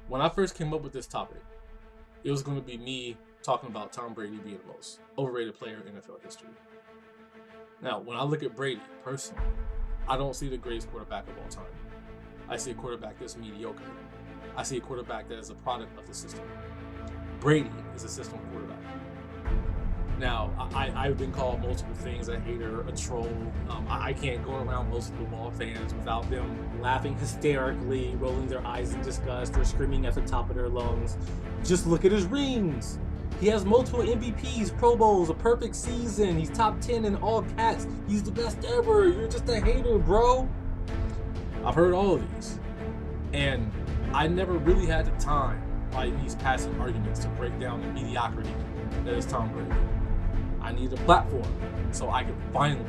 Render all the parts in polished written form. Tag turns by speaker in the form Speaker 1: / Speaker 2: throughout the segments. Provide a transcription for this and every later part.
Speaker 1: When I first came up with this topic, it was going to be me talking about Tom Brady being the most overrated player in NFL history. Now, when I look at Brady personally, I don't see the greatest quarterback of all time. I see a quarterback that's mediocre. I see a quarterback that is a product of the system. Brady is a system quarterback. Now, I've been called multiple things, a hater, a troll. I can't go around most football fans without them laughing hysterically, rolling their eyes in disgust, or screaming at the top of their lungs. Just look at his rings. He has multiple MVPs, Pro Bowls, a perfect season. He's top 10 in all cats. He's the best ever. You're just a hater, bro. I've heard all of these. And I never really had the time by these passive arguments to break down the mediocrity that is Tom Brady. I need a platform so I can finally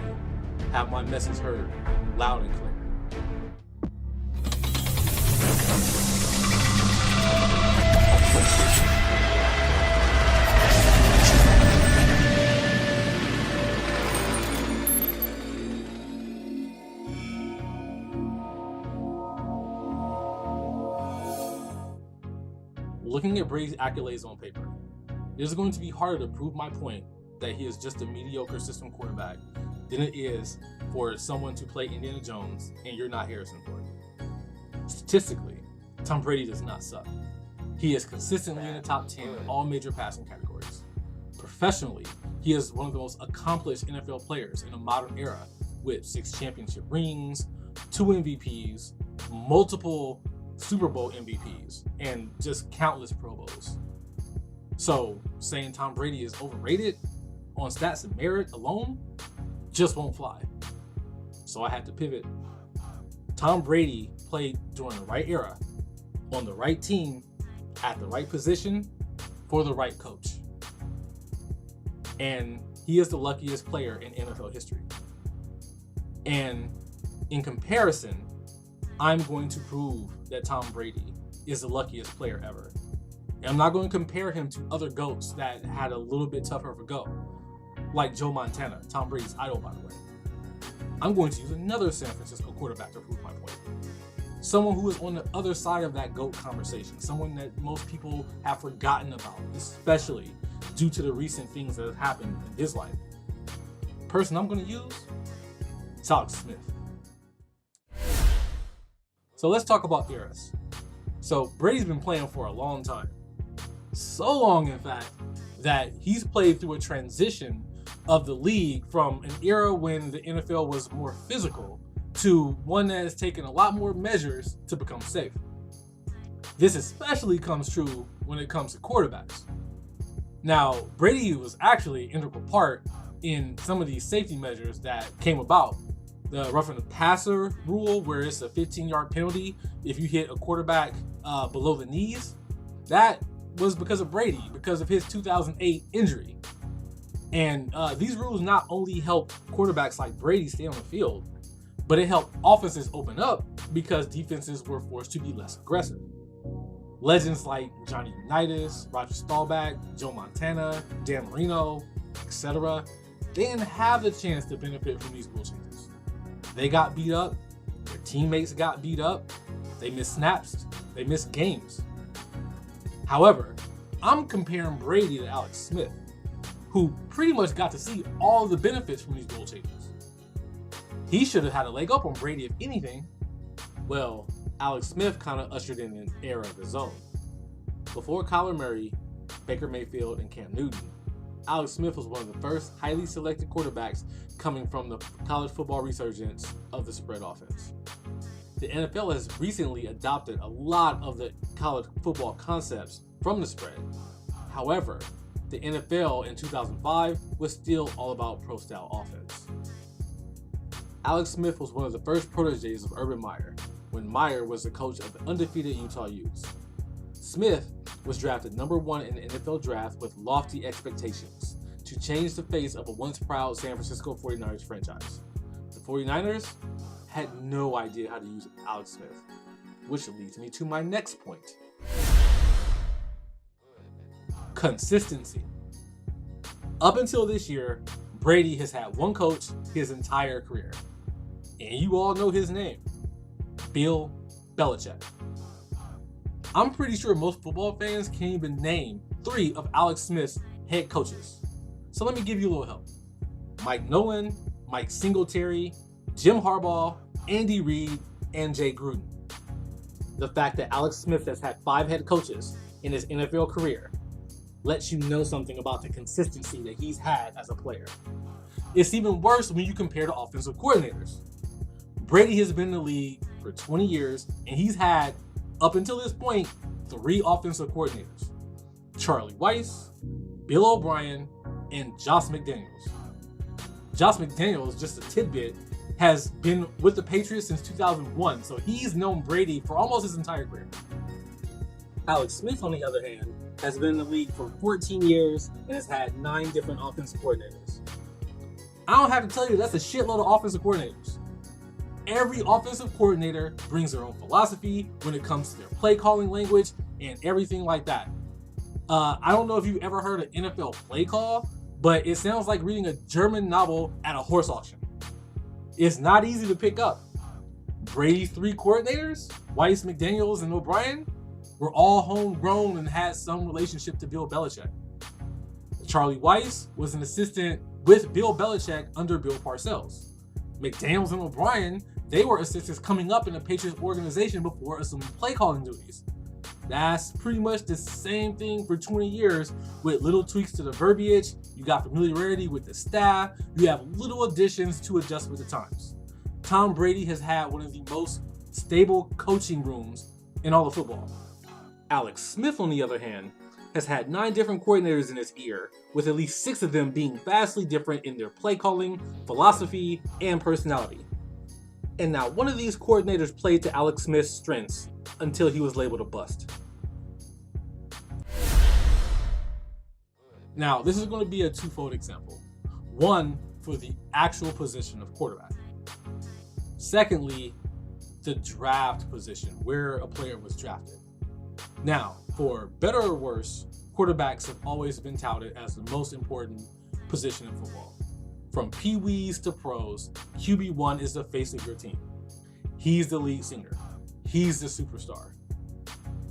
Speaker 1: have my message heard loud and clear. Looking at Brady's accolades on paper, it is going to be harder to prove my point that he is just a mediocre system quarterback than it is for someone to play Indiana Jones and you're not Harrison Ford. Statistically, Tom Brady does not suck. He is consistently in the top 10 in all major passing categories. Professionally, he is one of the most accomplished NFL players in the modern era with 6 championship rings, 2 MVPs, multiple Super Bowl MVPs, and just countless Pro Bowls. So saying Tom Brady is overrated on stats and merit alone just won't fly. So I had to pivot. Tom Brady played during the right era, on the right team, at the right position, for the right coach. And he is the luckiest player in NFL history. And in comparison, I'm going to prove that Tom Brady is the luckiest player ever. And I'm not going to compare him to other GOATs that had a little bit tougher of a go, like Joe Montana, Tom Brady's idol, by the way. I'm going to use another San Francisco quarterback to prove my point. Someone who is on the other side of that GOAT conversation, someone that most people have forgotten about, especially due to the recent things that have happened in his life. The person I'm going to use is Alex Smith. So let's talk about eras. So Brady's been playing for a long time. So long, in fact, that he's played through a transition of the league from an era when the NFL was more physical to one that has taken a lot more measures to become safe. This especially comes true when it comes to quarterbacks. Now, Brady was actually an integral part in some of these safety measures that came about. The roughing the passer rule, where it's a 15-yard penalty if you hit a quarterback below the knees, that was because of Brady, because of his 2008 injury. And these rules not only help quarterbacks like Brady stay on the field, but it helped offenses open up because defenses were forced to be less aggressive. Legends like Johnny Unitas, Roger Staubach, Joe Montana, Dan Marino, etc., they didn't have the chance to benefit from these rule changes. They got beat up, their teammates got beat up, they missed snaps, they missed games. However, I'm comparing Brady to Alex Smith, who pretty much got to see all the benefits from these rule changes. He should have had a leg up on Brady if anything. Well, Alex Smith kind of ushered in an era of his own. Before Kyler Murray, Baker Mayfield, and Cam Newton, Alex Smith was one of the first highly selected quarterbacks coming from the college football resurgence of the spread offense. The NFL has recently adopted a lot of the college football concepts from the spread. However, the NFL in 2005 was still all about pro-style offense. Alex Smith was one of the first proteges of Urban Meyer, when Meyer was the coach of the undefeated Utah Utes. Smith was drafted number 1 in the NFL draft with lofty expectations to change the face of a once proud San Francisco 49ers franchise. The 49ers had no idea how to use Alex Smith, which leads me to my next point. Consistency. Up until this year, Brady has had one coach his entire career, and you all know his name, Bill Belichick. I'm pretty sure most football fans can't even name 3 of Alex Smith's head coaches. So let me give you a little help. Mike Nolan, Mike Singletary, Jim Harbaugh, Andy Reid, and Jay Gruden. The fact that Alex Smith has had 5 head coaches in his NFL career lets you know something about the consistency that he's had as a player. It's even worse when you compare to offensive coordinators. Brady has been in the league for 20 years, and he's had, up until this point, 3 offensive coordinators. Charlie Weiss, Bill O'Brien, and Josh McDaniels. Josh McDaniels, just a tidbit, has been with the Patriots since 2001, so he's known Brady for almost his entire career. Alex Smith, on the other hand, has been in the league for 14 years and has had 9 different offensive coordinators. I don't have to tell you that's a shitload of offensive coordinators. Every offensive coordinator brings their own philosophy when it comes to their play calling language and everything like that. I don't know if you've ever heard an NFL play call, but it sounds like reading a German novel at a horse auction. It's not easy to pick up. Brady's 3 coordinators, Weiss, McDaniels, and O'Brien, were all homegrown and had some relationship to Bill Belichick. Charlie Weiss was an assistant with Bill Belichick under Bill Parcells. McDaniels and O'Brien, they were assistants coming up in the Patriots organization before assuming play calling duties. That's pretty much the same thing for 20 years with little tweaks to the verbiage. You got familiarity with the staff. You have little additions to adjust with the times. Tom Brady has had one of the most stable coaching rooms in all of football. Alex Smith, on the other hand, has had 9 different coordinators in his ear, with at least 6 of them being vastly different in their play calling, philosophy, and personality. And now one of these coordinators played to Alex Smith's strengths until he was labeled a bust. Now, this is going to be a twofold example. One, for the actual position of quarterback. Secondly, the draft position, where a player was drafted. Now, for better or worse, quarterbacks have always been touted as the most important position in football. From pee-wees to pros, QB1 is the face of your team. He's the lead singer. He's the superstar.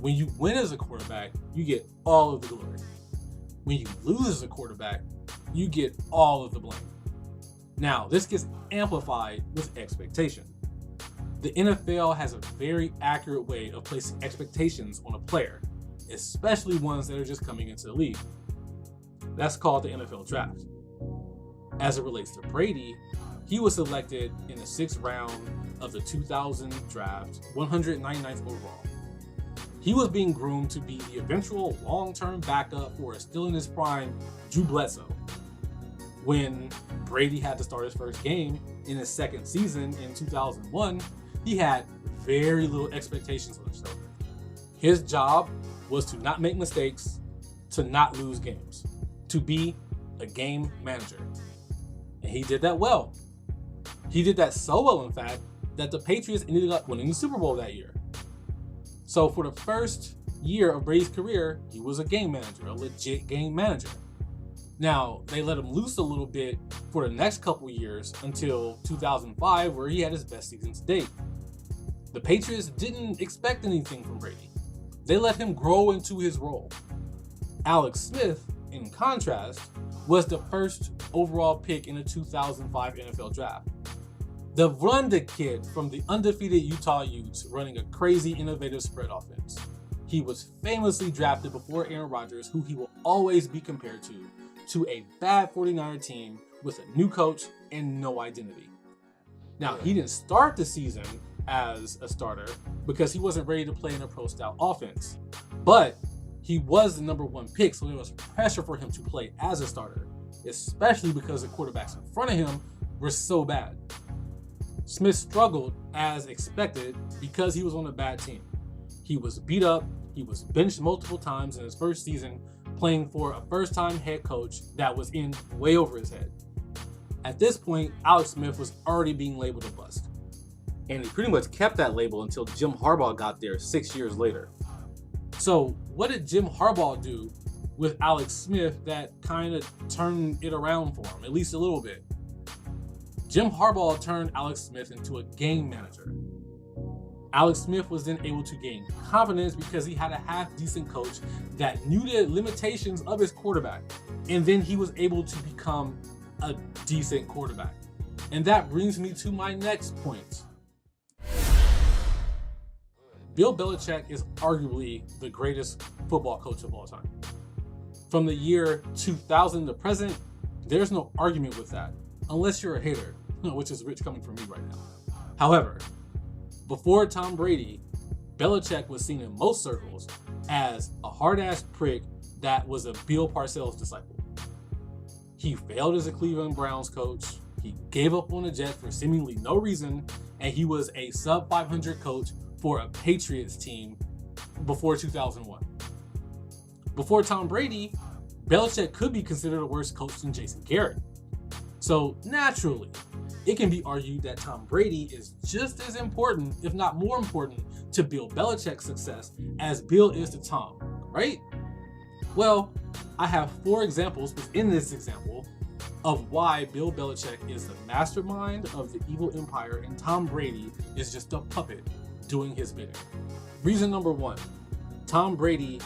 Speaker 1: When you win as a quarterback, you get all of the glory. When you lose as a quarterback, you get all of the blame. Now, this gets amplified with expectation. The NFL has a very accurate way of placing expectations on a player, especially ones that are just coming into the league. That's called the NFL draft. As it relates to Brady, he was selected in the 6th round of the 2000 draft, 199th overall. He was being groomed to be the eventual long-term backup for a still in his prime Drew Bledsoe. When Brady had to start his first game in his 2nd season in 2001, he had very little expectations on his shoulder. His job was to not make mistakes, to not lose games, to be a game manager. And he did that well. He did that so well, in fact, that the Patriots ended up winning the Super Bowl that year. So for the first year of Brady's career, he was a game manager, a legit game manager. Now, they let him loose a little bit for the next couple years until 2005, where he had his best season to date. The Patriots didn't expect anything from Brady. They let him grow into his role. Alex Smith, in contrast, was the first overall pick in the 2005 NFL draft. The Wonder Kid from the undefeated Utah Utes running a crazy innovative spread offense. He was famously drafted before Aaron Rodgers, who he will always be compared to a bad 49er team with a new coach and no identity. Now, he didn't start the season as a starter because he wasn't ready to play in a pro-style offense, but he was the number 1 pick, so there was pressure for him to play as a starter, especially because the quarterbacks in front of him were so bad. Smith struggled as expected because he was on a bad team. He was beat up, he was benched multiple times in his first season, playing for a first-time head coach that was in way over his head. At this point, Alex Smith was already being labeled a bust. And he pretty much kept that label until Jim Harbaugh got there 6 years later. So what did Jim Harbaugh do with Alex Smith that kind of turned it around for him, at least a little bit? Jim Harbaugh turned Alex Smith into a game manager. Alex Smith was then able to gain confidence because he had a half-decent coach that knew the limitations of his quarterback. And then he was able to become a decent quarterback. And that brings me to my next point. Bill Belichick is arguably the greatest football coach of all time. From the year 2000 to present, there's no argument with that, unless you're a hater, which is rich coming from me right now. However, before Tom Brady, Belichick was seen in most circles as a hard-ass prick that was a Bill Parcells disciple. He failed as a Cleveland Browns coach, he gave up on the Jets for seemingly no reason, and he was a sub-500 coach for a Patriots team before 2001. Before Tom Brady, Belichick could be considered a worse coach than Jason Garrett. So naturally, it can be argued that Tom Brady is just as important, if not more important, to Bill Belichick's success as Bill is to Tom, right? Well, I have 4 examples within this example of why Bill Belichick is the mastermind of the evil empire and Tom Brady is just a puppet doing his bidding. Reason number 1, Tom Brady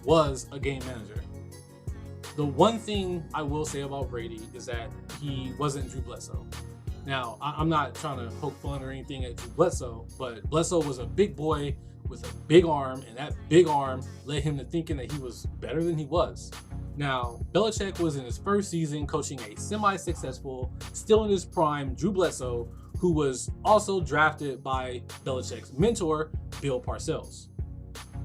Speaker 1: was a game manager. The one thing I will say about Brady is that he wasn't Drew Bledsoe. Now, I'm not trying to poke fun or anything at Drew Bledsoe, but Bledsoe was a big boy with a big arm, and that big arm led him to thinking that he was better than he was. Now, Belichick was in his first season coaching a semi-successful, still in his prime, Drew Bledsoe, who was also drafted by Belichick's mentor, Bill Parcells.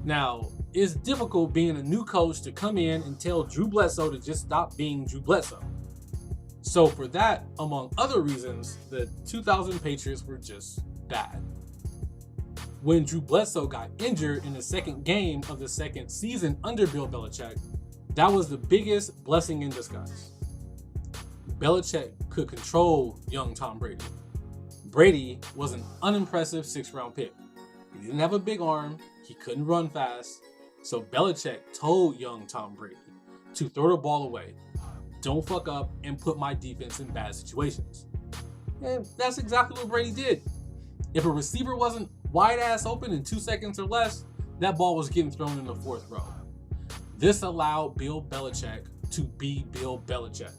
Speaker 1: Now, it's difficult being a new coach to come in and tell Drew Bledsoe to just stop being Drew Bledsoe. So for that, among other reasons, the 2000 Patriots were just bad. When Drew Bledsoe got injured in the second game of the second season under Bill Belichick, that was the biggest blessing in disguise. Belichick could control young Tom Brady. Brady was an unimpressive 6th-round pick. He didn't have a big arm, he couldn't run fast, so Belichick told young Tom Brady to throw the ball away, don't fuck up, and put my defense in bad situations. And that's exactly what Brady did. If a receiver wasn't wide ass open in 2 seconds or less, that ball was getting thrown in the 4th row. This allowed Bill Belichick to be Bill Belichick.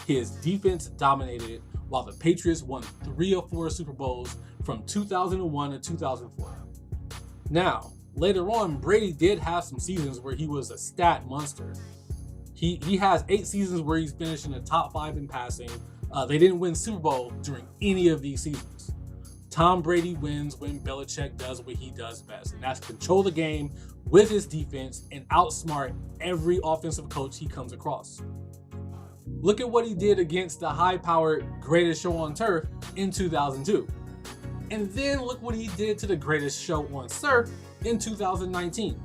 Speaker 1: His defense dominated while the Patriots won 3 or 4 Super Bowls from 2001 to 2004. Now, later on, Brady did have some seasons where he was a stat monster. He has 8 seasons where he's finished in the top 5 in passing. They didn't win Super Bowl during any of these seasons. Tom Brady wins when Belichick does what he does best, and that's control the game with his defense and outsmart every offensive coach he comes across. Look at what he did against the high-powered greatest show on turf in 2002. And then look what he did to the greatest show on surf in 2019.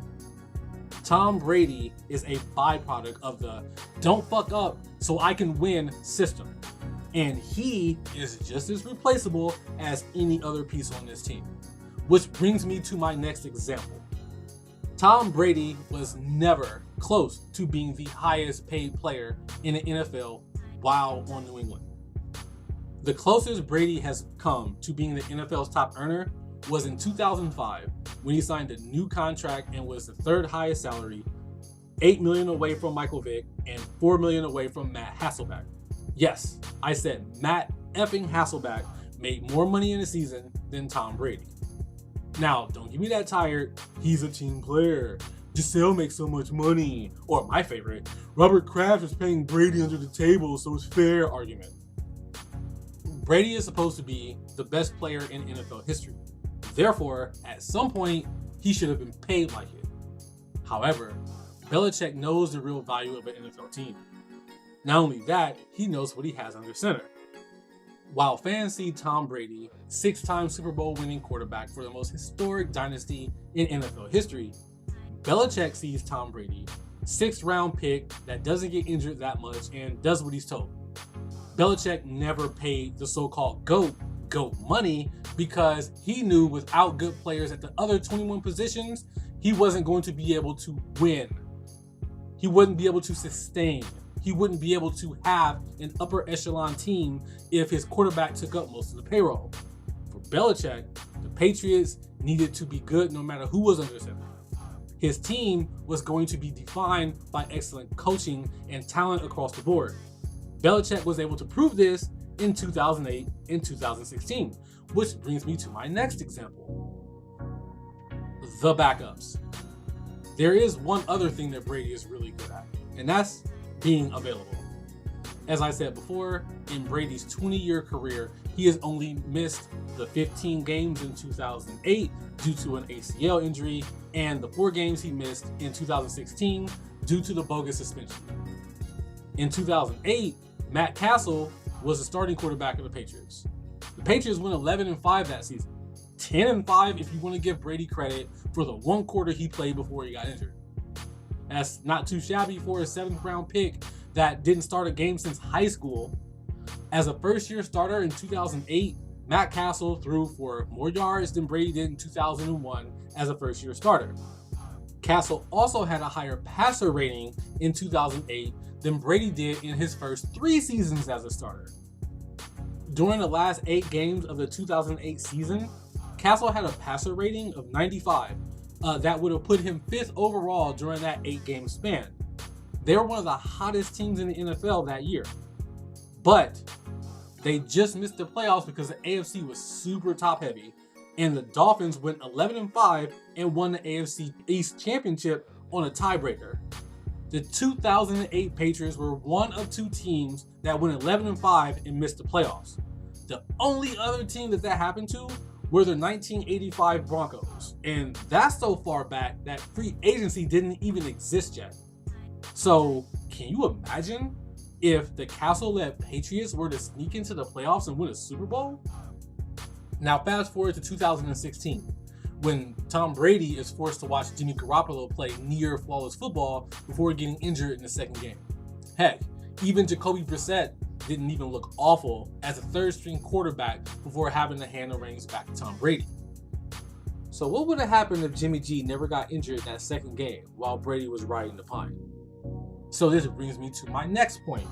Speaker 1: Tom Brady is a byproduct of the don't fuck up so I can win system. And he is just as replaceable as any other piece on this team. Which brings me to my next example. Tom Brady was never close to being the highest paid player in the NFL while on New England. The closest Brady has come to being the NFL's top earner was in 2005 when he signed a new contract and was the 3rd highest salary, $8 million away from Michael Vick and $4 million away from Matt Hasselbeck. Yes, I said Matt effing Hasselbeck made more money in a season than Tom Brady. Now, don't get me that tired. He's a team player. Giselle makes so much money. Or my favorite, Robert Kraft is paying Brady under the table, so it's fair argument. Brady is supposed to be the best player in NFL history. Therefore, at some point, he should have been paid like it. However, Belichick knows the real value of an NFL team. Not only that, he knows what he has under center. While fans see Tom Brady, 6-time Super Bowl winning quarterback for the most historic dynasty in NFL history, Belichick sees Tom Brady, 6th-round pick that doesn't get injured that much and does what he's told. Belichick never paid the so-called GOAT money because he knew without good players at the other 21 positions, he wasn't going to be able to win. He wouldn't be able to sustain. He wouldn't be able to have an upper echelon team if his quarterback took up most of the payroll. For Belichick, the Patriots needed to be good no matter who was under center. His team was going to be defined by excellent coaching and talent across the board. Belichick was able to prove this in 2008 and 2016, which brings me to my next example. The backups. There is one other thing that Brady is really good at, and that's being available. As I said before, in Brady's 20-year career, he has only missed the 15 games in 2008 due to an ACL injury, and the 4 games he missed in 2016 due to the bogus suspension. In 2008, Matt Castle was the starting quarterback of the Patriots. The Patriots went 11-5 that season. 10-5 if you want to give Brady credit for the 1 quarter he played before he got injured. That's not too shabby for a 7th round pick that didn't start a game since high school. As a first-year starter in 2008, Matt Castle threw for more yards than Brady did in 2001 as a first-year starter. Castle also had a higher passer rating in 2008 than Brady did in his first 3 seasons as a starter. During the last 8 games of the 2008 season, Castle had a passer rating of 95. That would have put him 5th overall during that 8-game span. They were one of the hottest teams in the NFL that year. But they just missed the playoffs because the AFC was super top heavy, and the Dolphins went 11-5 and won the AFC East Championship on a tiebreaker. The 2008 Patriots were one of 2 teams that went 11-5 and missed the playoffs. The only other team that happened to were the 1985 Broncos, and that's so far back that free agency didn't even exist yet. So, can you imagine if the Castle-led Patriots were to sneak into the playoffs and win a Super Bowl? Now, fast forward to 2016, when Tom Brady is forced to watch Jimmy Garoppolo play near flawless football before getting injured in the second game. Heck, even Jacoby Brissett didn't even look awful as a 3rd-string quarterback before having to hand the reins back to Tom Brady. So what would have happened if Jimmy G never got injured in that second game while Brady was riding the pine? So this brings me to my next point.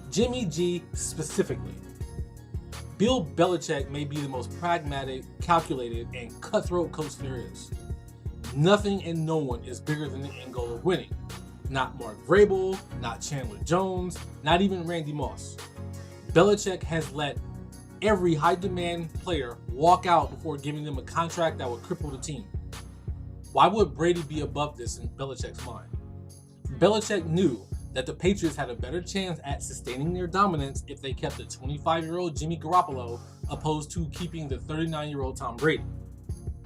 Speaker 1: Jimmy G specifically. Bill Belichick may be the most pragmatic, calculated, and cutthroat coach there is. Nothing and no one is bigger than the end goal of winning. Not Mark Vrabel, not Chandler Jones, not even Randy Moss. Belichick has let every high-demand player walk out before giving them a contract that would cripple the team. Why would Brady be above this in Belichick's mind? Belichick knew that the Patriots had a better chance at sustaining their dominance if they kept the 25-year-old Jimmy Garoppolo opposed to keeping the 39-year-old Tom Brady.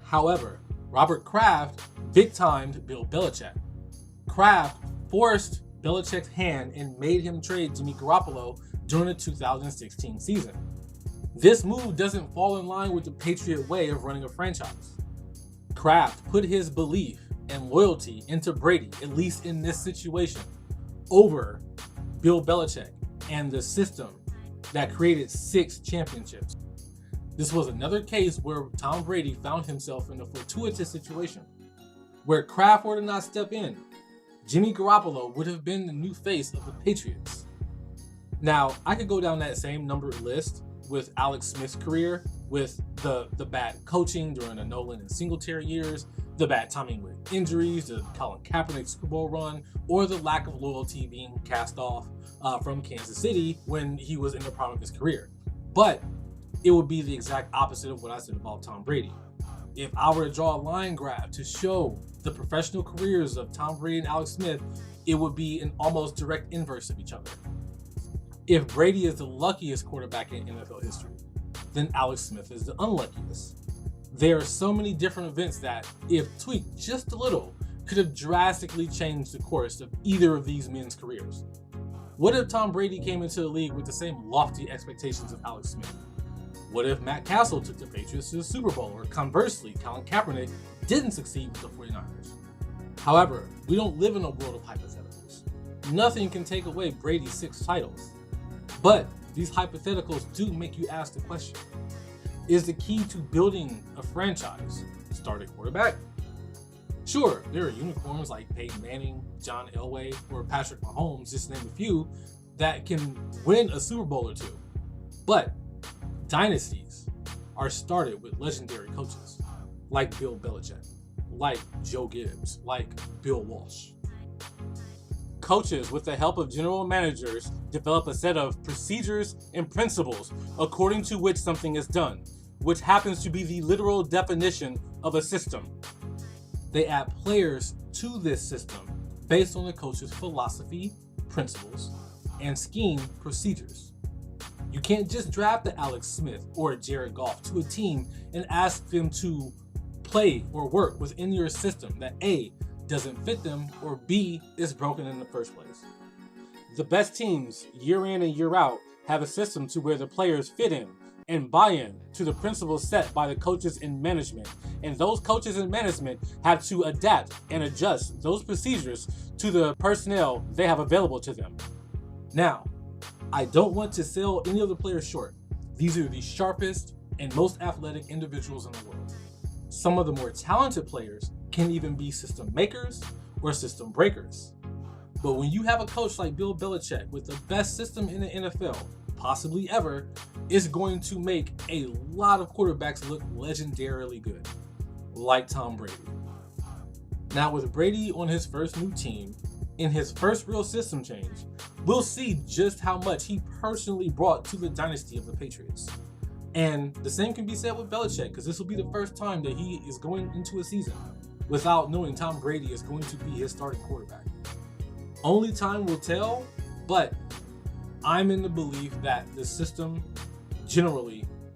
Speaker 1: However, Robert Kraft big-timed Bill Belichick. Kraft forced Belichick's hand and made him trade Jimmy Garoppolo during the 2016 season. This move doesn't fall in line with the Patriot way of running a franchise. Kraft put his belief and loyalty into Brady, at least in this situation, over Bill Belichick and the system that created 6 championships. This was another case where Tom Brady found himself in a fortuitous situation. Where Kraft were to not step in, Jimmy Garoppolo would have been the new face of the Patriots. Now, I could go down that same numbered list with Alex Smith's career, with the bad coaching during the Nolan and Singletary years, the bad timing with injuries, the Colin Kaepernick Super Bowl run, or the lack of loyalty being cast off from Kansas City when he was in the prime of his career. But it would be the exact opposite of what I said about Tom Brady. If I were to draw a line graph to show the professional careers of Tom Brady and Alex Smith, it would be an almost direct inverse of each other. If Brady is the luckiest quarterback in NFL history, then Alex Smith is the unluckiest. There are so many different events that, if tweaked just a little, could have drastically changed the course of either of these men's careers. What if Tom Brady came into the league with the same lofty expectations of Alex Smith? What if Matt Castle took the Patriots to the Super Bowl, or conversely, Colin Kaepernick didn't succeed with the 49ers? However, we don't live in a world of hypotheticals. Nothing can take away Brady's 6 titles. But these hypotheticals do make you ask the question, is the key to building a franchise start a quarterback? Sure, there are unicorns like Peyton Manning, John Elway, or Patrick Mahomes, just to name a few, that can win a Super Bowl or 2. But dynasties are started with legendary coaches like Bill Belichick, like Joe Gibbs, like Bill Walsh. Coaches, with the help of general managers, develop a set of procedures and principles according to which something is done, which happens to be the literal definition of a system. They add players to this system based on the coach's philosophy, principles, and scheme procedures. You can't just draft the Alex Smith or Jared Goff to a team and ask them to play or work within your system that A, doesn't fit them, or B, is broken in the first place. The best teams, year in and year out, have a system to where the players fit in and buy in to the principles set by the coaches in management. And those coaches in management have to adapt and adjust those procedures to the personnel they have available to them. Now, I don't want to sell any of the players short. These are the sharpest and most athletic individuals in the world. Some of the more talented players can even be system makers or system breakers. But when you have a coach like Bill Belichick with the best system in the NFL, possibly ever, it's going to make a lot of quarterbacks look legendarily good, like Tom Brady. Now with Brady on his first new team, in his first real system change, we'll see just how much he personally brought to the dynasty of the Patriots. And the same can be said with Belichick, because this will be the first time that he is going into a season without knowing Tom Brady is going to be his starting quarterback. Only time will tell, but I'm in the belief that the system generally